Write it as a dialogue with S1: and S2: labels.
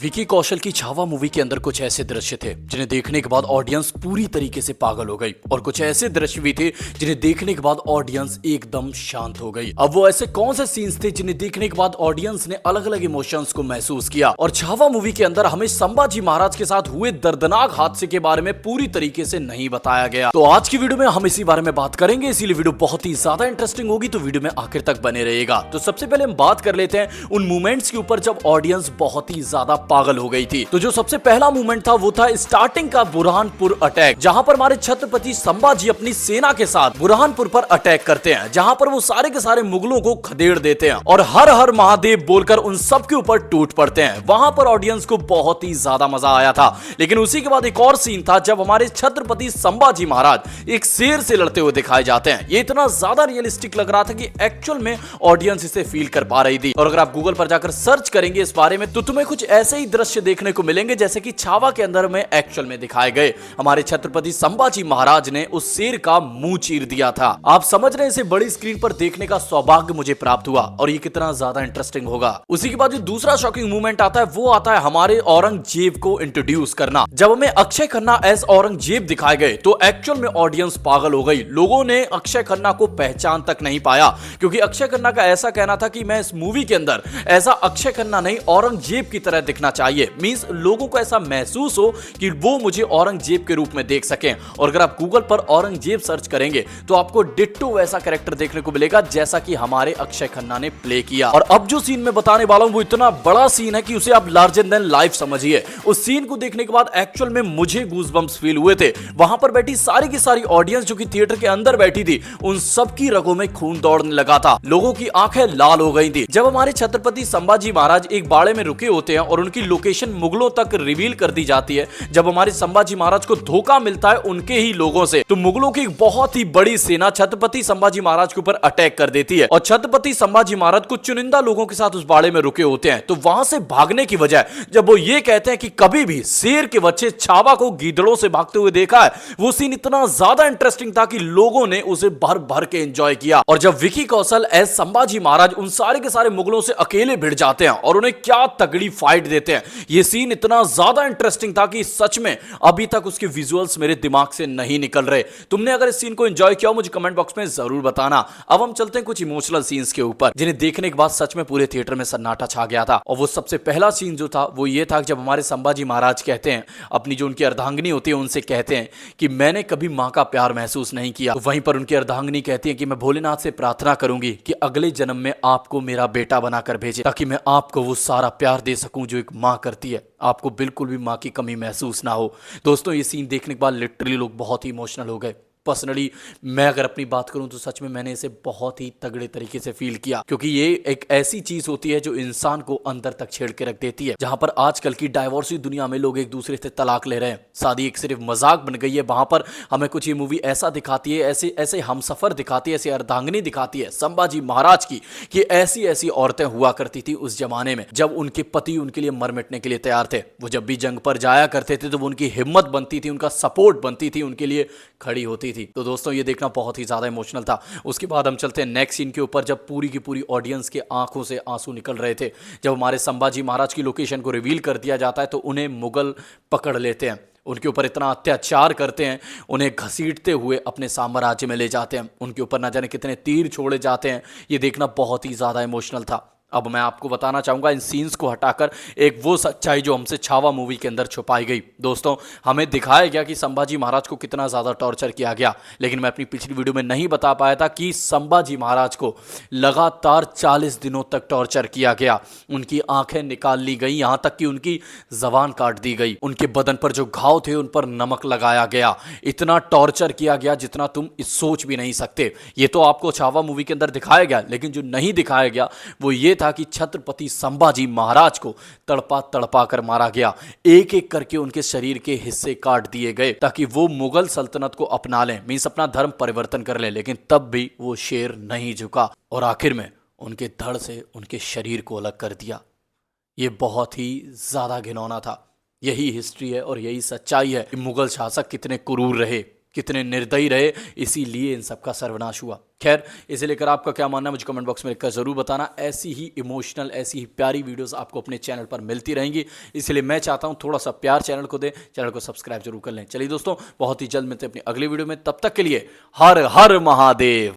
S1: विकी कौशल की छावा मूवी के अंदर कुछ ऐसे दृश्य थे जिन्हें देखने के बाद ऑडियंस पूरी तरीके से पागल हो गई और कुछ ऐसे दृश्य भी थे जिन्हें देखने के बाद ऑडियंस एकदम शांत हो गई। अब वो ऐसे कौन से सीन्स थे जिन्हें देखने के बाद ऑडियंस ने अलग अलग इमोशंस को महसूस किया और छावा मूवी के अंदर हमें संभाजी महाराज के साथ हुए दर्दनाक हादसे के बारे में पूरी तरीके से नहीं बताया गया। तो आज की वीडियो में हम इसी बारे में बात करेंगे, इसीलिए वीडियो बहुत ही ज्यादा इंटरेस्टिंग होगी, तो वीडियो में आखिर तक बने रहेगा। तो सबसे पहले हम बात कर लेते हैं उन मोमेंट्स के ऊपर जब ऑडियंस बहुत ही ज्यादा पागल हो गई थी। तो जो सबसे पहला मूवमेंट था वो था स्टार्टिंग का बुरहानपुर अटैक, जहां पर हमारे छत्रपति संभाजी अपनी सेना के साथ बुरहानपुर पर अटैक करते हैं, जहां पर वो सारे के सारे मुगलों को खदेड़ देते हैं और हर हर महादेव बोलकर उन सब के ऊपर टूट पड़ते हैं। वहां पर ऑडियंस को बहुत ही ज्यादा मजा आया था। लेकिन उसी के बाद एक और सीन था जब हमारे छत्रपति संभाजी महाराज एक शेर से लड़ते हुए दिखाए जाते हैं। ये इतना ज्यादा रियलिस्टिक लग रहा था कि एक्चुअल में ऑडियंस इसे फील कर पा रही थी। और अगर आप गूगल पर जाकर सर्च करेंगे इस बारे में तो तुम्हें कुछ ऐसे ही दृश्य देखने को मिलेंगे जैसे कि छावा के अंदर में एक्चुअल में दिखाए गए। हमारे छत्रपति संभाजी महाराज ने उस शेर का मुंह चीर दिया था। आप समझ रहे हैं, इसे बड़ी स्क्रीन पर देखने का सौभाग्य मुझे प्राप्त हुआ और ये कितना ज्यादा इंटरेस्टिंग होगा। उसी के बाद जो दूसरा शॉकिंग मूवमेंट आता है वो आता है हमारे औरंगजेब को इंट्रोड्यूस करना। जब हमें अक्षय खन्ना एज औरंगजेब दिखाए गए तो एक्चुअल में ऑडियंस पागल हो गई। लोगों ने अक्षय खन्ना को पहचान तक नहीं पाया, क्योंकि अक्षय खन्ना का ऐसा कहना था कि मैं इस मूवी के अंदर ऐसा अक्षय खन्ना नहीं औरंगजेब की तरह दिखना चाहिए। मींस लोगों को ऐसा महसूस हो कि वो मुझे औरंगजेब के रूप में देख सकें। और अगर आप गूगल पर औरंगजेब सर्च करेंगे तो आपको डिट्टो वैसा कैरेक्टर देखने को मिलेगा जैसा कि हमारे अक्षय खन्ना ने प्ले किया। और अब जो सीन मैं बताने वाला हूं वो इतना बड़ा सीन है कि उसे आप लार्जर देन लाइफ समझिए। उस सीन को देखने के बाद एक्चुअल में मुझे गूज़बम्प्स फील हुए थे। वहां पर बैठी सारी की सारी ऑडियंस जो कि थिएटर के अंदर बैठी थी, उन सब की रगों में खून दौड़ने लगा था। लोगों की आंखें लाल हो गई थी। जब हमारे छत्रपति संभाजी महाराज एक बाड़े में रुके होते हैं और उनकी लोकेशन मुगलों तक रिवील कर दी जाती है, जब हमारे संभाजी महाराज को धोखा मिलता है उनके ही लोगों से, तो मुगलों की एक बहुत ही बड़ी सेना छत्रपति संभाजी महाराज के ऊपर अटैक कर देती है। और छत्रपति संभाजी महाराज कुछ चुनिंदा लोगों के साथ उस बाड़े में रुके होते हैं। तो वहां से भागने की वजह जब वो ये कहते हैं कि कभी भी शेर के बच्चे छावा को गीदड़ों से भागते हुए देखा है, वो सीन इतना ज्यादा इंटरेस्टिंग था कि लोगों ने उसे भर भर के एंजॉय किया। और जब विकी कौशल एज संभाजी महाराज उन सारे के सारे मुगलों से अकेले भिड़ जाते हैं और उन्हें क्या तगड़ी फाइट देते हैं, ये सीन इतना ज्यादा इंटरेस्टिंग था कि सच में अभी तक उसके विजुअल्स मेरे दिमाग से नहीं निकल रहे। तुमने अगर इस सीन को एंजॉय किया हो मुझे कमेंट बॉक्स में जरूर बताना। अब हम चलते हैं कुछ इमोशनल सीन्स के ऊपर जिन्हें देखने के बाद सच में पूरे थिएटर में सन्नाटा छा गया था। और वो सबसे पहला सीन जो था वो ये था जब हमारे संभाजी महाराज कहते हैं, अपनी जो उनकी अर्धांगिनी होती है उनसे कहते हैं कि मैंने कभी मां का प्यार महसूस नहीं किया। तो वहीं पर उनकी अर्धांगिनी कहती है कि मैं भोलेनाथ से प्रार्थना करूंगी कि अगले जन्म में आपको मेरा बेटा बनाकर भेजे, ताकि मैं आपको वो सारा प्यार दे सकूं जो एक मां करती है, आपको बिल्कुल भी मां की कमी महसूस ना हो। दोस्तों, ये सीन देखने के बाद लिटरली लोग बहुत ही इमोशनल हो गए। पर्सनली मैं अगर अपनी बात करूं तो सच में मैंने इसे बहुत ही तगड़े तरीके से फील किया, क्योंकि ये एक ऐसी चीज होती है जो इंसान को अंदर तक छेड़ के रख देती है। जहां पर आजकल की डाइवोर्सी दुनिया में लोग एक दूसरे से तलाक ले रहे हैं, शादी एक सिर्फ मजाक बन गई है, वहां पर हमें कुछ ये मूवी ऐसा दिखाती है, ऐसे ऐसे हमसफर दिखाती है, ऐसी अर्धांगिनी दिखाती है संभाजी महाराज की, कि ऐसी ऐसी औरतें हुआ करती थी उस जमाने में जब उनके पति उनके लिए मर मिटने के लिए तैयार थे। वो जब भी जंग पर जाया करते थे तो उनकी हिम्मत बनती थी, उनका सपोर्ट बनती थी, उनके लिए खड़ी होती थी। तो दोस्तों, ये देखना बहुत ही ज्यादा इमोशनल था। उसके बाद हम चलते हैं नेक्स्ट सीन के ऊपर, जब पूरी की पूरी ऑडियंस के आंखों से आंसू निकल रहे थे। जब हमारे संभाजी महाराज की लोकेशन को रिवील कर दिया जाता है तो उन्हें मुगल पकड़ लेते हैं, उनके ऊपर इतना अत्याचार करते हैं, उन्हें घसीटते हुए अपने साम्राज्य में ले जाते हैं, उनके ऊपर न जाने कितने तीर छोड़े जाते हैं। ये देखना बहुत ही ज्यादा इमोशनल था। अब मैं आपको बताना चाहूंगा इन सीन्स को हटाकर एक वो सच्चाई जो हमसे छावा मूवी के अंदर छुपाई गई। दोस्तों, हमें दिखाया गया कि संभाजी महाराज को कितना ज्यादा टॉर्चर किया गया, लेकिन मैं अपनी पिछली वीडियो में नहीं बता पाया था कि संभाजी महाराज को लगातार 40 दिनों तक टॉर्चर किया गया। उनकी आंखें निकाल ली गई, यहां तक कि उनकी जबान काट दी गई, उनके बदन पर जो घाव थे उन पर नमक लगाया गया। इतना टॉर्चर किया गया जितना तुम सोच भी नहीं सकते। ये तो आपको छावा मूवी के अंदर दिखाया गया, लेकिन जो नहीं दिखाया गया वो ये था कि छत्रपति संभाजी महाराज को तड़पा तड़पा कर मारा गया। एक एक करके उनके शरीर के हिस्से काट दिए गए ताकि वो मुगल सल्तनत को अपना लें, मींस अपना धर्म परिवर्तन कर लें। लेकिन तब भी वो शेर नहीं झुका और आखिर में उनके धड़ से उनके शरीर को अलग कर दिया। ये बहुत ही ज्यादा घिनौना था। यही हिस्ट्री है और यही सच्चाई है कि मुगल शासक कितने क्रूर रहे। कितने निर्दयी रहे, इसीलिए इन सबका सर्वनाश हुआ। खैर, इसे लेकर आपका क्या मानना है मुझे कमेंट बॉक्स में लिखकर जरूर बताना। ऐसी ही इमोशनल, ऐसी ही प्यारी वीडियोस आपको अपने चैनल पर मिलती रहेंगी, इसलिए मैं चाहता हूं थोड़ा सा प्यार चैनल को दें, चैनल को सब्सक्राइब जरूर कर लें। चलिए दोस्तों, बहुत ही जल्द मिलते हैं अपनी अगली वीडियो में, तब तक के लिए हर हर महादेव।